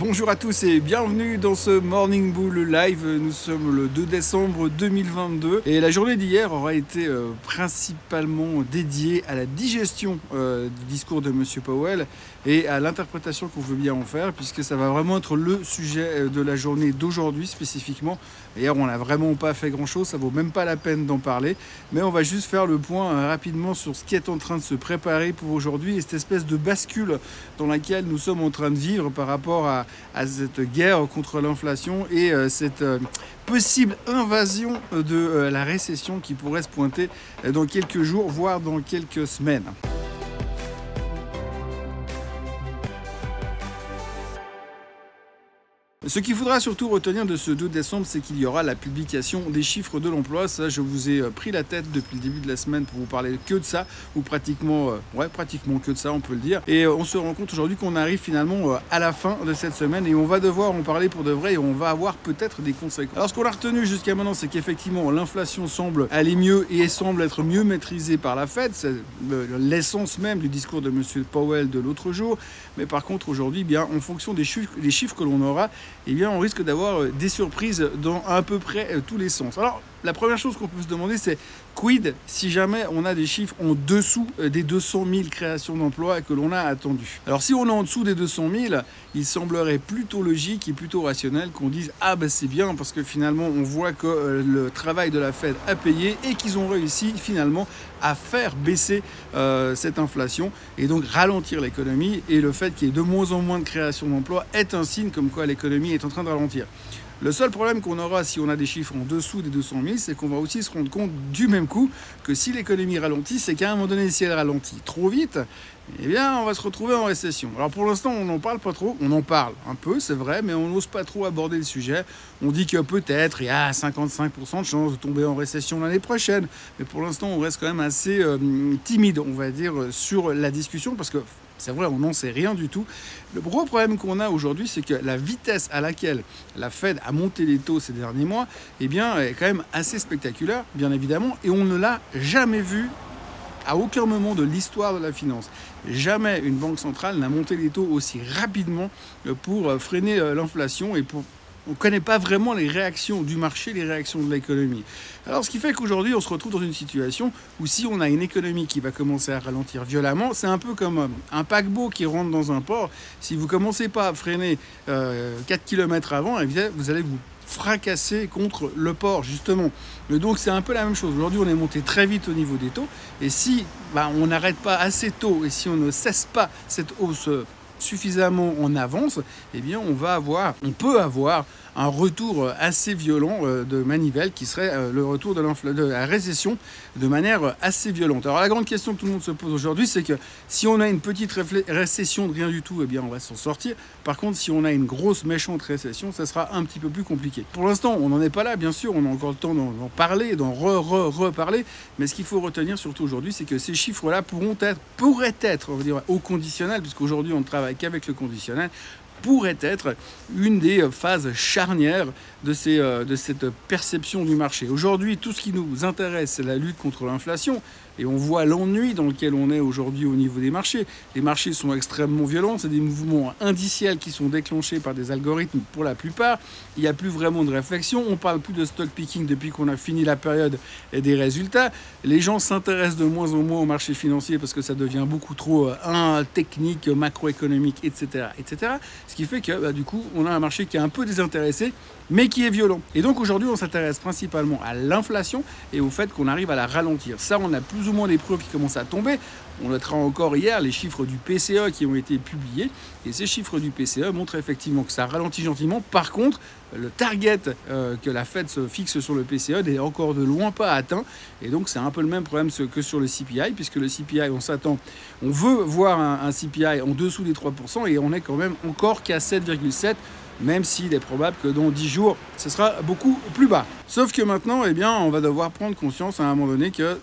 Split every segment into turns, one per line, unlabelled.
Bonjour à tous et bienvenue dans ce Morning Bull Live. Nous sommes le 2 décembre 2022 et la journée d'hier aura été principalement dédiée à la digestion du discours de Monsieur Powell et à l'interprétation qu'on veut bien en faire, puisque ça va vraiment être le sujet de la journée d'aujourd'hui spécifiquement. Hier, on n'a vraiment pas fait grand-chose, ça vaut même pas la peine d'en parler, mais on va juste faire le point rapidement sur ce qui est en train de se préparer pour aujourd'hui et cette espèce de bascule dans laquelle nous sommes en train de vivre par rapport à cette guerre contre l'inflation et cette possible invasion de la récession qui pourrait se pointer dans quelques jours, voire dans quelques semaines. Ce qu'il faudra surtout retenir de ce 2 décembre, c'est qu'il y aura la publication des chiffres de l'emploi. Ça, je vous ai pris la tête depuis le début de la semaine pour vous parler que de ça, ou pratiquement que de ça, on peut le dire. Et on se rend compte aujourd'hui qu'on arrive finalement à la fin de cette semaine et on va devoir en parler pour de vrai et on va avoir peut-être des conséquences. Alors, ce qu'on a retenu jusqu'à maintenant, c'est qu'effectivement, l'inflation semble aller mieux et semble être mieux maîtrisée par la Fed. C'est l'essence même du discours de M. Powell de l'autre jour. Mais par contre, aujourd'hui, bien, en fonction des chiffres que l'on aura, eh bien, on risque d'avoir des surprises dans à peu près tous les sens. Alors, la première chose qu'on peut se demander, c'est quid si jamais on a des chiffres en dessous des 200 000 créations d'emplois que l'on a attendues. Alors, si on est en dessous des 200 000, il semblerait plutôt logique et plutôt rationnel qu'on dise « Ah ben c'est bien parce que finalement, on voit que le travail de la Fed a payé et qu'ils ont réussi finalement à faire baisser cette inflation et donc ralentir l'économie. Et le fait qu'il y ait de moins en moins de créations d'emplois est un signe comme quoi l'économie est en train de ralentir. Le seul problème qu'on aura si on a des chiffres en dessous des 200 000, c'est qu'on va aussi se rendre compte du même coup que si l'économie ralentit, c'est qu'à un moment donné, si elle ralentit trop vite, eh bien, on va se retrouver en récession. Alors pour l'instant, on n'en parle pas trop. On en parle un peu, c'est vrai, mais on n'ose pas trop aborder le sujet. On dit que peut-être il y a 55% de chances de tomber en récession l'année prochaine. Mais pour l'instant, on reste quand même assez timide, on va dire, sur la discussion, parce que c'est vrai, on n'en sait rien du tout. Le gros problème qu'on a aujourd'hui, c'est que la vitesse à laquelle la Fed a monté les taux ces derniers mois, eh bien, est quand même assez spectaculaire, bien évidemment, et on ne l'a jamais vu à aucun moment de l'histoire de la finance. Jamais une banque centrale n'a monté les taux aussi rapidement pour freiner l'inflation et pour... On ne connaît pas vraiment les réactions du marché, les réactions de l'économie. Alors, ce qui fait qu'aujourd'hui, on se retrouve dans une situation où si on a une économie qui va commencer à ralentir violemment, c'est un peu comme un paquebot qui rentre dans un port. Si vous ne commencez pas à freiner 4 km avant, eh bien, vous allez vous fracasser contre le port, justement. Et donc, c'est un peu la même chose. Aujourd'hui, on est monté très vite au niveau des taux. Et si on n'arrête pas assez tôt et si on ne cesse pas cette hausse suffisamment en avance, eh bien on peut avoir un retour assez violent de manivelle qui serait le retour de la récession de manière assez violente. Alors la grande question que tout le monde se pose aujourd'hui, c'est que si on a une petite récession de rien du tout, eh bien on va s'en sortir. Par contre, si on a une grosse méchante récession, ça sera un petit peu plus compliqué. Pour l'instant, on n'en est pas là, bien sûr, on a encore le temps d'en parler, d'en reparler, mais ce qu'il faut retenir surtout aujourd'hui, c'est que ces chiffres-là pourraient être, on va dire, au conditionnel, puisqu'aujourd'hui on ne travaille qu'avec le conditionnel, pourrait être une des phases charnières de cette perception du marché. Aujourd'hui, tout ce qui nous intéresse, c'est la lutte contre l'inflation. Et on voit l'ennui dans lequel on est aujourd'hui au niveau des marchés. Les marchés sont extrêmement violents, c'est des mouvements indiciels qui sont déclenchés par des algorithmes pour la plupart. Il n'y a plus vraiment de réflexion, on ne parle plus de stock picking depuis qu'on a fini la période des résultats. Les gens s'intéressent de moins en moins au marché financier parce que ça devient beaucoup trop technique, macroéconomique, etc., etc. Ce qui fait que du coup, on a un marché qui est un peu désintéressé, mais qui est violent. Et donc aujourd'hui, on s'intéresse principalement à l'inflation et au fait qu'on arrive à la ralentir. Ça, on a plus ou moins des preuves qui commencent à tomber. On notera encore hier les chiffres du PCE qui ont été publiés. Et ces chiffres du PCE montrent effectivement que ça ralentit gentiment. Par contre, le target que la Fed se fixe sur le PCE n'est encore de loin pas atteint. Et donc, c'est un peu le même problème que sur le CPI, puisque le CPI, on veut voir un CPI en dessous des 3% et on est quand même encore qu'à 7,7%. Même s'il est probable que dans 10 jours, ce sera beaucoup plus bas. Sauf que maintenant, eh bien, on va devoir prendre conscience à un moment donné que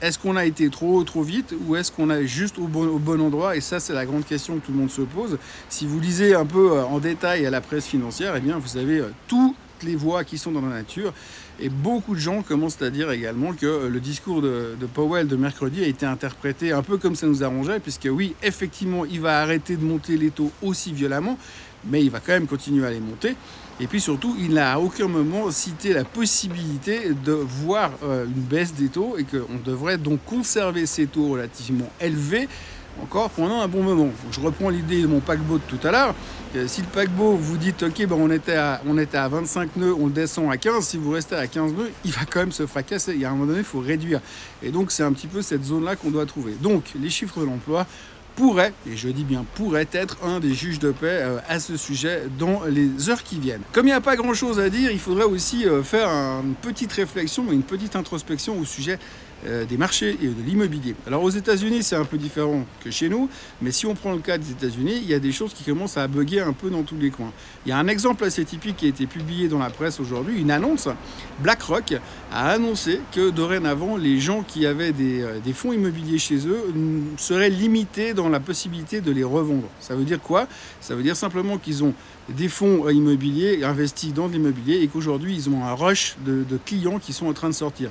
est-ce qu'on a été trop vite ou est-ce qu'on est juste au bon endroit? Et ça, c'est la grande question que tout le monde se pose. Si vous lisez un peu en détail à la presse financière, eh bien, vous avez toutes les voix qui sont dans la nature. Et beaucoup de gens commencent à dire également que le discours de Powell de mercredi a été interprété un peu comme ça nous arrangeait, puisque oui, effectivement, il va arrêter de monter les taux aussi violemment, mais il va quand même continuer à les monter. Et puis surtout, il n'a à aucun moment cité la possibilité de voir une baisse des taux et qu'on devrait donc conserver ces taux relativement élevés encore pendant un bon moment. Donc, je reprends l'idée de mon paquebot de tout à l'heure. Si le paquebot vous dit ok, ben on était à 25 nœuds, on le descend à 15, si vous restez à 15 nœuds, il va quand même se fracasser. Il y a un moment donné, il faut réduire. Et donc c'est un petit peu cette zone-là qu'on doit trouver. Donc les chiffres de l'emploi pourrait, et je dis bien pourrait être un des juges de paix à ce sujet dans les heures qui viennent. Comme il n'y a pas grand chose à dire, il faudrait aussi faire une petite réflexion, une petite introspection au sujet des marchés et de l'immobilier. Alors aux États-Unis, c'est un peu différent que chez nous, mais si on prend le cas des États-Unis, il y a des choses qui commencent à bugger un peu dans tous les coins. Il y a un exemple assez typique qui a été publié dans la presse aujourd'hui, une annonce. BlackRock a annoncé que dorénavant, les gens qui avaient des fonds immobiliers chez eux seraient limités dans la possibilité de les revendre. Ça veut dire quoi? Ça veut dire simplement qu'ils ont des fonds immobiliers investis dans l'immobilier et qu'aujourd'hui, ils ont un rush de clients qui sont en train de sortir.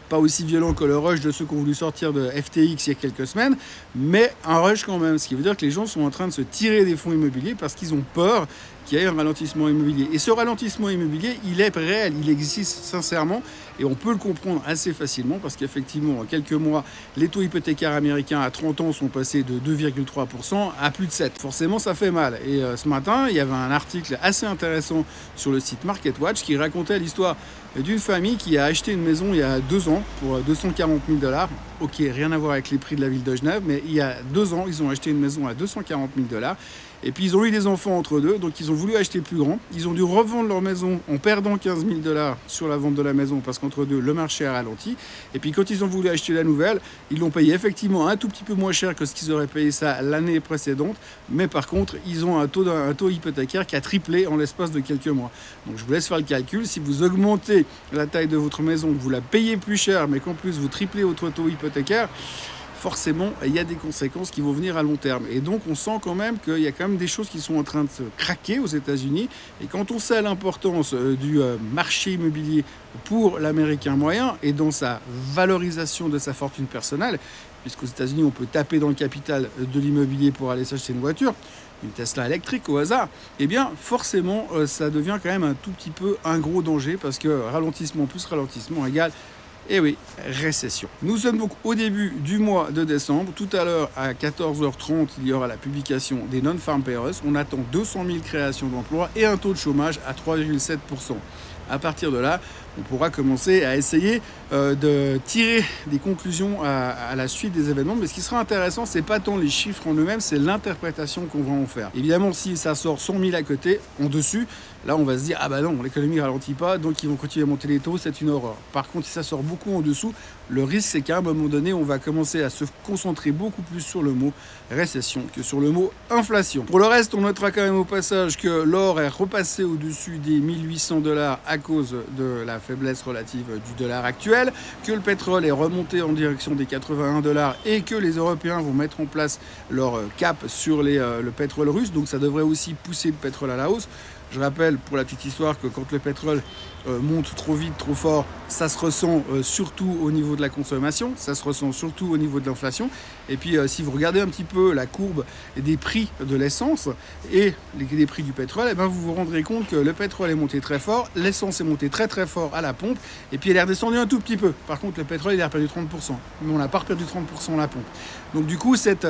Pas aussi violent que le rush de ceux qui ont voulu sortir de FTX il y a quelques semaines, mais un rush quand même, ce qui veut dire que les gens sont en train de se tirer des fonds immobiliers parce qu'ils ont peur qu'il y ait un ralentissement immobilier. Et ce ralentissement immobilier, il est réel, il existe sincèrement, et on peut le comprendre assez facilement parce qu'effectivement, en quelques mois, les taux hypothécaires américains à 30 ans sont passés de 2,3% à plus de 7%. Forcément, ça fait mal. Et ce matin, il y avait un article assez intéressant sur le site MarketWatch qui racontait l'histoire d'une famille qui a acheté une maison il y a 2 ans pour 240 000 $. Ok, rien à voir avec les prix de la ville de Genève, mais il y a 2 ans, ils ont acheté une maison à 240 000 $. Et puis ils ont eu des enfants entre deux, donc ils ont voulu acheter plus grand. Ils ont dû revendre leur maison en perdant 15 000 $ sur la vente de la maison parce qu'entre deux, le marché a ralenti. Et puis quand ils ont voulu acheter la nouvelle, ils l'ont payé effectivement un tout petit peu moins cher que ce qu'ils auraient payé ça l'année précédente. Mais par contre, ils ont un taux hypothécaire qui a triplé en l'espace de quelques mois. Donc je vous laisse faire le calcul. Si vous augmentez la taille de votre maison, que vous la payez plus cher, mais qu'en plus vous triplez votre taux hypothécaire, forcément, il y a des conséquences qui vont venir à long terme. Et donc, on sent quand même qu'il y a quand même des choses qui sont en train de se craquer aux États-Unis. Et quand on sait l'importance du marché immobilier pour l'Américain moyen et dans sa valorisation de sa fortune personnelle, puisqu'aux États-Unis, on peut taper dans le capital de l'immobilier pour aller s'acheter une voiture, une Tesla électrique au hasard, eh bien forcément, ça devient quand même un tout petit peu un gros danger parce que ralentissement plus ralentissement égale et oui, récession. Nous sommes donc au début du mois de décembre. Tout à l'heure, à 14h30, il y aura la publication des non-farm payrolls. On attend 200 000 créations d'emplois et un taux de chômage à 3,7%. À partir de là, on pourra commencer à essayer de tirer des conclusions à la suite des événements. Mais ce qui sera intéressant, c'est pas tant les chiffres en eux-mêmes, c'est l'interprétation qu'on va en faire. Évidemment, si ça sort 100 000 à côté, en dessus, là, on va se dire « Ah bah non, l'économie ne ralentit pas, donc ils vont continuer à monter les taux, c'est une horreur. » Par contre, si ça sort beaucoup en dessous, le risque, c'est qu'à un moment donné, on va commencer à se concentrer beaucoup plus sur le mot récession que sur le mot inflation. Pour le reste, on notera quand même au passage que l'or est repassé au-dessus des 1800 $ à cause de la faiblesse relative du dollar actuel, que le pétrole est remonté en direction des 81 $ et que les Européens vont mettre en place leur cap sur le pétrole russe, donc ça devrait aussi pousser le pétrole à la hausse. Je rappelle pour la petite histoire que quand le pétrole monte trop vite, trop fort, ça se ressent surtout au niveau de la consommation, ça se ressent surtout au niveau de l'inflation. Et puis si vous regardez un petit peu la courbe des prix de l'essence et des prix du pétrole, eh ben, vous vous rendrez compte que le pétrole est monté très fort, l'essence est montée très très fort à la pompe, et puis elle est redescendue un tout petit peu. Par contre, le pétrole, il a perdu 30%, mais on n'a pas perdu 30% à la pompe. Donc du coup, cette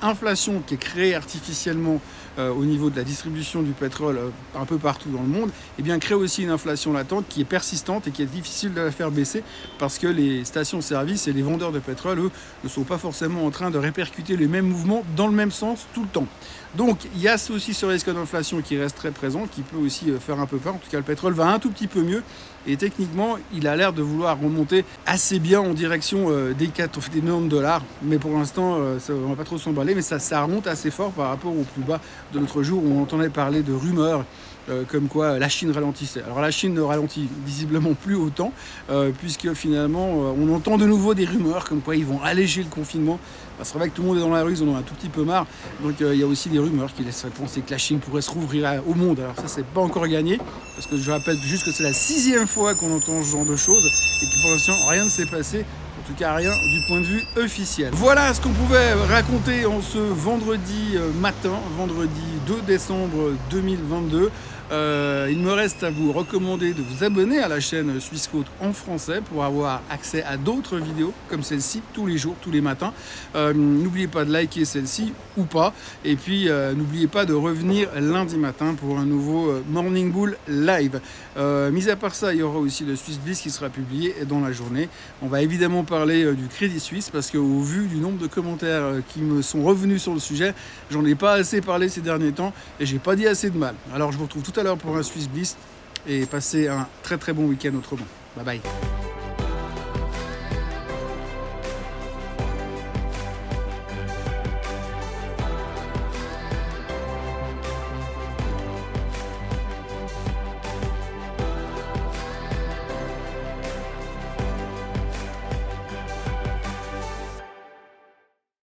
inflation qui est créée artificiellement au niveau de la distribution du pétrole un peu partout dans le monde, eh bien, crée aussi une inflation latente qui est persistante et qui est difficile de la faire baisser parce que les stations-service et les vendeurs de pétrole, eux, ne sont pas forcément en train de répercuter les mêmes mouvements dans le même sens tout le temps. Donc il y a aussi ce risque d'inflation qui reste très présent, qui peut aussi faire un peu peur. En tout cas, le pétrole va un tout petit peu mieux et techniquement, il a l'air de vouloir remonter assez bien en direction des 90 $. Mais pour l'instant, on ne va pas trop s'emballer, mais ça remonte assez fort par rapport au plus bas de l'autre jour où on entendait parler de rumeurs comme quoi la Chine ralentissait. Alors la Chine ne ralentit visiblement plus autant, puisque finalement on entend de nouveau des rumeurs comme quoi ils vont alléger le confinement. C'est vrai que tout le monde est dans la rue, ils en ont un tout petit peu marre. Donc il y a aussi des rumeurs qui laisseraient penser que la Chine pourrait se rouvrir au monde. Alors ça, c'est pas encore gagné, parce que je rappelle juste que c'est la 6e fois qu'on entend ce genre de choses et que pour l'instant rien ne s'est passé. En tout cas rien du point de vue officiel. Voilà ce qu'on pouvait raconter en ce vendredi matin, vendredi 2 décembre 2022. Il me reste à vous recommander de vous abonner à la chaîne Suisse Côte en français pour avoir accès à d'autres vidéos comme celle-ci tous les jours, tous les matins. N'oubliez pas de liker celle-ci ou pas. Et puis n'oubliez pas de revenir lundi matin pour un nouveau Morning Bull live. Mis à part ça, il y aura aussi le Swiss Bliss qui sera publié dans la journée. On va évidemment parler du Crédit Suisse parce qu'au vu du nombre de commentaires qui me sont revenus sur le sujet, j'en ai pas assez parlé ces derniers temps et j'ai pas dit assez de mal. Alors je vous retrouve tout à l'heure pour un Swiss Bliss et passez un très très bon week-end autrement. Bye bye.